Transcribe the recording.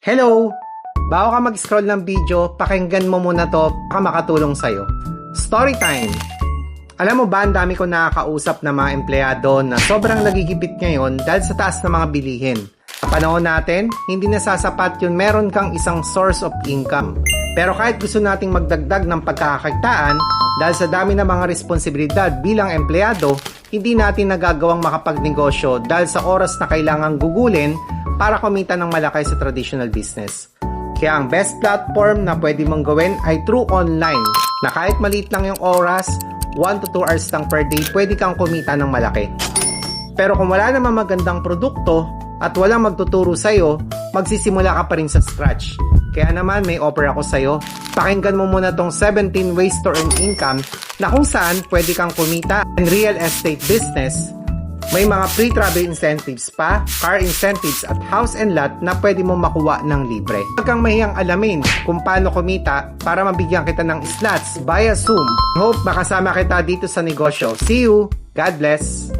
Hello! Bago ka mag-scroll ng video, pakinggan mo muna to, baka makatulong sa'yo. Story time! Alam mo ba, ang dami ko nakakausap na mga empleyado na sobrang nagigipit ngayon dahil sa taas ng mga bilihin. Sa panahon natin, hindi nasasapat yun meron kang isang source of income. Pero kahit gusto nating magdagdag ng pagkakakitaan, dahil sa dami ng mga responsibilidad bilang empleyado, hindi natin nagagawang makapagnegosyo dahil sa oras na kailangang gugulin para kumita ng malaki sa traditional business. Kaya ang best platform na pwede mong gawin ay through online, na kahit maliit lang yung oras, 1 to 2 hours lang per day, pwede kang kumita ng malaki. Pero kung wala namang magandang produkto at walang magtuturo sa'yo, magsisimula ka pa rin sa scratch. Kaya naman may offer ako sa'yo. Pakinggan mo muna tong 17 ways to earn income na kung saan pwede kang kumita in real estate business. May mga free travel incentives pa, car incentives at house and lot na pwede mo makuha ng libre. Huwag kang mahiyang alamin kung paano kumita para mabigyan kita ng slots via Zoom. Hope makasama kita dito sa negosyo. See you! God bless!